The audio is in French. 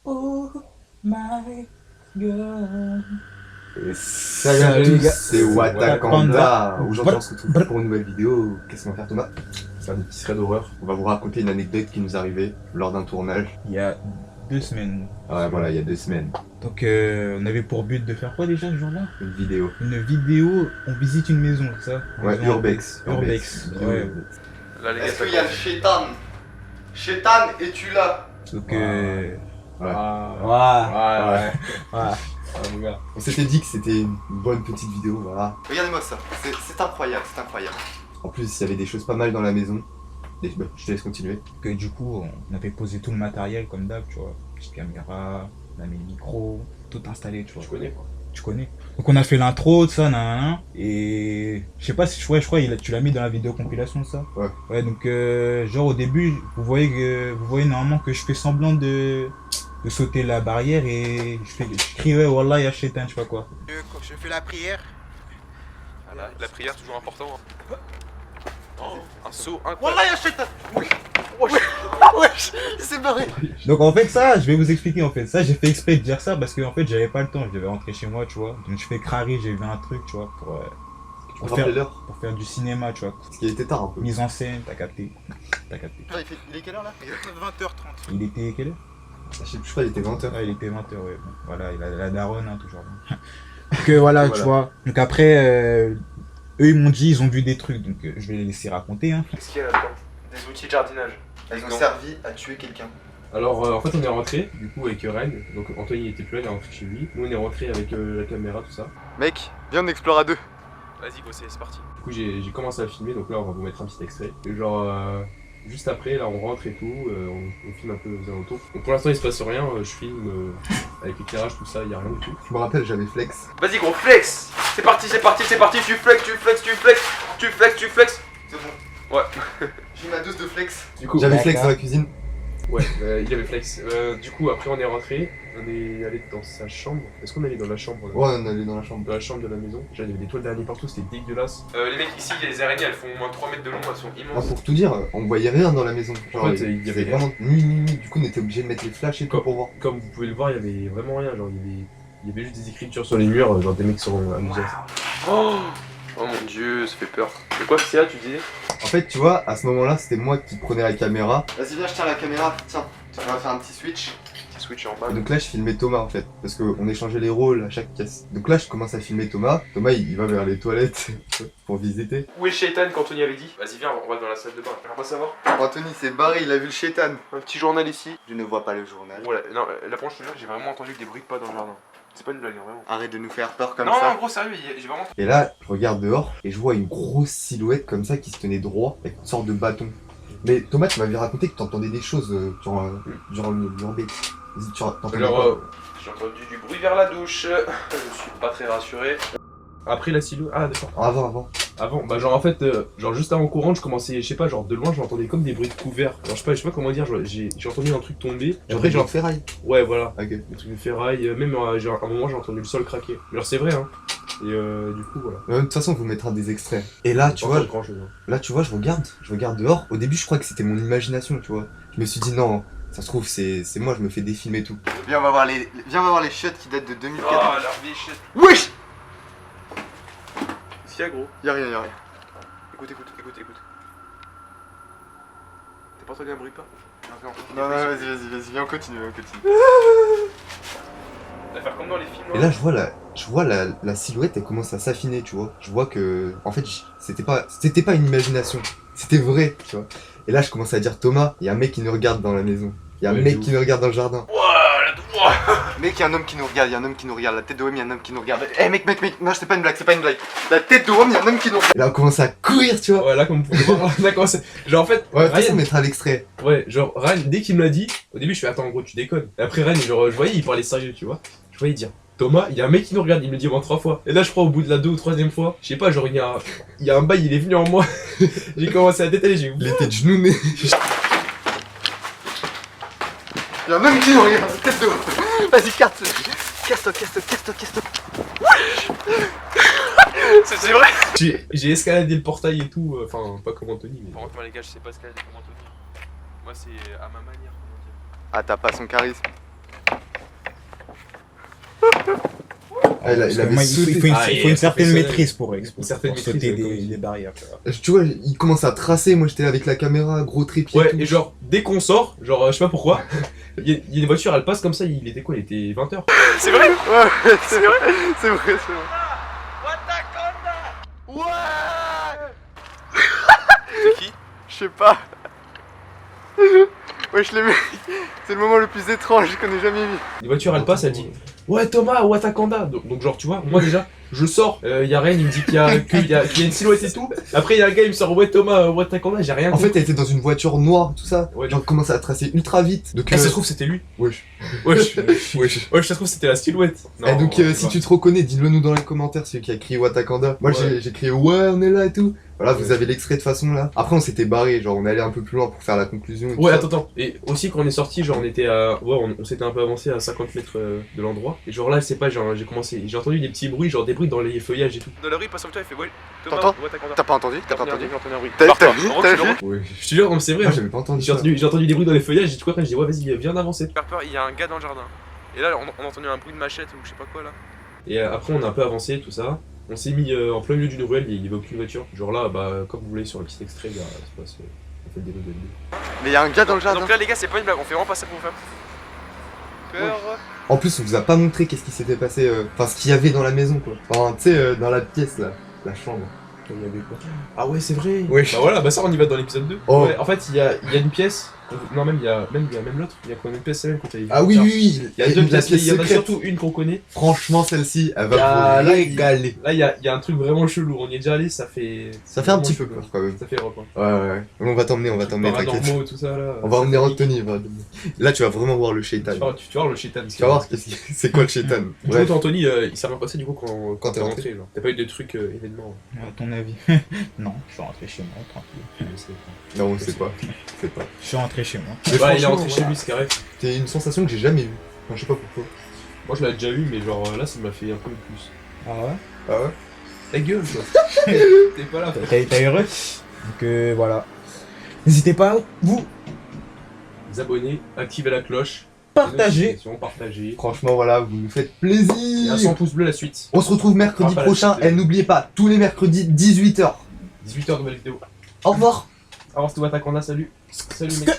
Oh my god. Salut à tous, c'est Watakanda. Aujourd'hui on se retrouve Brr. pour une nouvelle vidéo. Qu'est-ce qu'on va faire Thomas? C'est un petit thread d'horreur. On va vous raconter une anecdote qui nous est arrivée lors d'un tournage. Il y a 2 semaines. Ah ouais, voilà, il y a 2 semaines. Donc on avait pour but de faire quoi déjà ce jour-là? Une vidéo. Une vidéo, on visite une maison, c'est ça? Ouais, Maison Urbex. Urbex, Vidéo ouais. Urbex. Là, les gars, Est-ce qu'il y a le chétan? Chétan, es-tu là? Donc Ouais. ouais. On s'était dit que c'était une bonne petite vidéo, voilà. Regardez-moi ça, c'est incroyable, c'est incroyable. En plus, il y avait des choses pas mal dans la maison. Je te laisse continuer. Que du coup, on avait posé tout le matériel comme d'hab, tu vois. Petite caméra, on a mis le micro, tout installé, tu vois. tu connais quoi. Tu connais. Donc on a fait l'intro, tout ça, nanana. Et je sais pas si je crois tu l'as mis dans la vidéo compilation, ça. Ouais. Ouais, donc genre au début, vous voyez normalement que je fais semblant de sauter la barrière et je crie ouais, Wallah ya shaitan, je sais pas quoi. Je fais la prière. Voilà, la prière, toujours important. Hein. Oh, un saut incroyable. Wallah ya shaitan. Wesh, il s'est barré. Donc en fait ça, je vais vous expliquer en fait. Ça, j'ai fait exprès de dire ça parce que en fait j'avais pas le temps, je devais rentrer chez moi, tu vois. Donc je fais crari, j'ai vu un truc, tu vois, Tu peux rappeler l'heure? pour faire du cinéma, tu vois. Parce qu'il était tard un peu. Mise en scène, t'as capté. T'as capté. Il est quelle heure là? 20h30. Il était quelle heure? Je sais plus, je crois qu'il était 20h. Ah, il était 20h, ouais. Bon, voilà, il a la daronne, hein, toujours. Donc voilà, tu Voilà. vois. Donc après, eux ils m'ont dit, ils ont vu des trucs, donc je vais les laisser raconter, hein. Qu'est-ce qu'il y a là-dedans? Des outils de jardinage. Elles ont Non. servi à tuer quelqu'un. Alors en fait on est rentré du coup avec Ren, donc Anthony il était plus là, il est rentré chez lui. Nous on est rentré avec la caméra tout ça. Mec, viens on explore à deux. Vas-y, go, c'est parti. Du coup j'ai commencé à filmer, donc là on va vous mettre un petit extrait. Et genre juste après là on rentre et tout, on filme un peu aux alentours. Donc pour l'instant il se passe rien, je filme avec l'éclairage tout ça, il y a rien du tout. Je me rappelle, j'avais flex. Vas-y, gros, flex. C'est parti, c'est parti, c'est parti. Tu flex, tu flex, tu flex, tu flex, tu flex. C'est bon. Ouais. J'ai ma dose de flex. Du coup J'avais flex dans la cuisine. ouais, il y avait flex. Du coup après on est rentré, on est allé dans sa chambre. Est-ce qu'on est allé dans la chambre Ouais, on allait dans la chambre. Dans la chambre de la maison. Déjà il y avait des toiles d'araignée partout, c'était dégueulasse. Les mecs, ici, il y a les araignées, elles font au moins 3 mètres de long, elles sont Ah, immenses. pour tout dire, on voyait rien dans la maison. Genre, En fait, il y avait c'était vraiment nuit. Du coup, on était obligé de mettre les flashs et tout pour voir. Comme vous pouvez le voir, il y avait vraiment rien, genre il y avait juste des écritures sur les murs, genre des mecs sont amusés. Oh, oh mon dieu, ça fait peur. C'est quoi, Sia, tu disais? En fait, tu vois, à ce moment-là, c'était moi qui prenais la caméra. Vas-y, viens, je tiens la caméra. Tiens, on va faire un petit switch. Petit switch en bas. Et donc là, je filmais Thomas en fait. Parce qu'on échangeait les rôles à chaque caisse. Donc là, je commence à filmer Thomas. Thomas, il va vers les toilettes pour visiter. Où est le shaitan qu'Anthony avait dit? Vas-y, viens, on va dans la salle de bain. On va savoir. Anthony s'est barré, il a vu le chétan. Un petit journal ici. Je ne vois pas le journal. Voilà, non, la planche, je te jure, j'ai vraiment entendu des bruits de pas dans le jardin. C'est pas une blague, hein, vraiment. Arrête de nous faire peur comme Non, ça. non, gros, sérieux, j'ai vraiment. Et là, je regarde dehors et je vois une grosse silhouette comme ça qui se tenait droit avec une sorte de bâton. Mais Thomas, tu m'avais raconté que t'entendais des choses durant l'urbex. Vas-y, tu t'entendais Alors, quoi? j'ai entendu du bruit vers la douche. Je suis pas très rassuré. Après la silhouette. Ah d'accord. Avant. Avant, bah genre en fait, genre juste avant qu'on rentre, je commençais, je sais pas, genre de loin j'entendais comme des bruits de couverts. Alors je sais pas comment dire, j'ai entendu un truc tomber. Et après, genre ferraille. Ouais voilà, Ok. des trucs de ferraille, même à un moment j'ai entendu le sol craquer. Alors c'est vrai hein. Et du coup voilà. De toute façon, on vous mettra des extraits. Et là, tu vois, grand chose. Hein. là, tu vois, je regarde dehors. Au début, je crois que c'était mon imagination, tu vois. Je me suis dit non, ça se trouve, c'est moi, je me fais des films et tout. Viens, on va voir les shots qui datent de 2004. Oh, la bichette. Wesh! Sia, gros. Y'a rien. Écoute. T'as pas entendu un bruit pas? Non, vas-y, viens, on continue. On va faire comme dans les films. Et là, je vois la silhouette, elle commence à s'affiner, tu vois. Je vois que, en fait, c'était pas une imagination, c'était vrai, tu vois. Et là, je commence à dire Thomas, il y a un mec qui nous regarde dans la maison. Il y a un Ouais, mec de qui nous regarde dans le jardin. Mec, y'a un homme qui nous regarde, la tête de homme, y'a un homme qui nous regarde. Eh mec, non, c'est pas une blague. La tête de homme, y'a un homme qui nous regarde. Et là, on commence à courir, tu vois. Ouais là comme vous pouvez voir, là commencé. Genre en fait, Ouais, de toute façon, Ryan, on mettra l'extrait. ouais, genre Ryan, dès qu'il me l'a dit, au début je fais attends en gros tu déconnes. Et après Ryan, genre je voyais il parlait sérieux tu vois. Je voyais dire Thomas, il y a un mec qui nous regarde, il me le dit au moins 3 fois. Et là je crois au bout de la 2 ou 3e fois, je sais pas, genre il y a un bail, il est venu en moi. J'ai commencé à détailler, j'ai Il était de genouné. Y'a un homme qui nous regarde, la tête de homme. Vas-y, casse-toi. C'est vrai. J'ai escaladé le portail et tout, enfin pas comme Anthony mais. Par contre, moi, les gars, je sais pas escalader comme Anthony. Moi, c'est à ma manière, comment dire. Ah, t'as pas son charisme. Ah, il Parce que avait moi, sauté. il faut Ah, il il faut est une certaine professionnel. maîtrise pour Une certaine pour sauter maîtrise, comme il dit. des barrières. Tu vois. Tu vois, il commence à tracer, moi j'étais avec la caméra, gros trépied. Ouais, tout. et genre, dès qu'on sort, genre, je sais pas pourquoi, il y a une voiture, elle passe comme ça, il était quoi? Il était 20h. C'est vrai? Ouais, c'est vrai, c'est vrai, c'est vrai. C'est qui? Je sais pas. Wesh les mecs, c'est le moment le plus étrange qu'on ait jamais vu. Une voiture, elle passe, elle dit ouais, Thomas, Watakanda. Donc, genre, tu vois, moi déjà, je sors, il y a Ren, il me dit qu'il y a une silhouette et tout. Après, il y a un gars, il me sort ouais, Thomas, Watakanda, j'ai rien En fait, compris. elle était dans une voiture noire, tout ça. Ouais. Genre, commence à tracer ultra vite. Donc, Ah, ça se trouve, c'était lui. wesh. Wesh. Wesh. Ouais, ça se trouve, c'était la silhouette. Non, Et donc, c'est si pas. tu te reconnais, dis-le nous dans les commentaires, celui qui a crié Watakanda. Moi, Ouais. j'ai crié ouais, on est là et tout. Voilà, vous Ouais. avez l'extrait de façon là. Après, on s'était barré, genre, on allait un peu plus loin pour faire la conclusion. et tout Ouais, ça. attends. Et aussi, quand on est sorti, genre, on était à. Ouais, on s'était un peu avancé à 50 mètres de l'endroit. Et genre là, je sais pas, genre, j'ai entendu des petits bruits, genre des bruits dans les feuillages et tout. Dans la rue, il passe comme toi, il fait ouais. Thomas, T'entends Watakanda. T'as pas entendu? T'as pas entendu? J'ai entendu un bruit. T'as Barre-toi, vu? recule, T'as vu recule. Ouais. Je te jure, non, mais c'est vrai. Moi, hein. j'avais pas entendu J'ai ça. entendu des bruits dans les feuillages et tout, après, je dis ouais, vas-y, viens d'avancer. Faire peur, il y a un gars dans le jardin. Et là, on a entendu un bruit de machette ou je sais pas quoi là. Et après, on a un peu avancé, tout ça. On s'est mis en plein milieu d'une ruelle, il y avait aucune voiture. Genre là, bah, comme vous voyez sur le petit extrait, là, c'est pas, on fait des rues de nuit. Mais y'a un gars dans le jardin. Donc là, les gars, c'est pas une blague, on fait vraiment pas ça pour vous faire peur. En plus, on vous a pas montré qu'est-ce qui s'était passé, enfin, ce qu'il y avait dans la maison, quoi. Enfin, tu sais, dans la pièce là, la chambre. Il y avait quoi? Ah ouais, c'est vrai. Ouais. Bah voilà, bah ça on y va dans l'épisode 2. Oh. Ouais, en fait, il y a une pièce. Non, même il y a même l'autre. Il y a quoi, une pièce celle qu'on t'avait vu. Ah oui, oui, oui. Il y a deux la pièces, mais il y en a secrète. surtout une qu'on connaît. Franchement, celle-ci, elle Il y a- va vous là, régaler. Là, il y a un truc vraiment chelou. On y est déjà allé, ça fait. Ça fait un petit vraiment peu chelou. peur, quand même. Ça fait repas. Ouais. On va t'emmener, t'inquiète. Paranormaux, tout ça là. On va emmener Ça fait- Anthony, là tu vas vraiment voir le Tu shaitan. vas voir le shaitan. Tu vas voir c'est quoi le shaitan. Du Bref. coup, Anthony, il s'est rien passé du coup quand Quand t'es t'es rentré. Genre. T'as pas eu de trucs événements. À ton avis? Non, je suis rentré chez moi, tranquille. Non, on sait pas. C'est pas. Je suis rentré chez moi. Mais Ouais, il est franchement, rentré chez voilà. lui, c'est carré. C'est une sensation que j'ai jamais eue. Enfin, je sais pas pourquoi. Moi, je l'avais déjà eu, mais genre là, ça m'a fait un peu plus. Ah ouais? Ah ouais? Ta gueule, toi. T'es pas là. T'as heureux? Donc voilà. N'hésitez pas, vous, Vous abonner, activez la cloche. partagez. Partagez. Franchement, voilà, vous nous faites Et un 100 plaisir. pouces bleus la suite. On se retrouve mercredi Ah, pas la prochain. suite. Et n'oubliez pas, tous les mercredis, 18h. 18h, nouvelle vidéo. Au revoir. Alors, c'était Watakanda, salut. Salut, mec.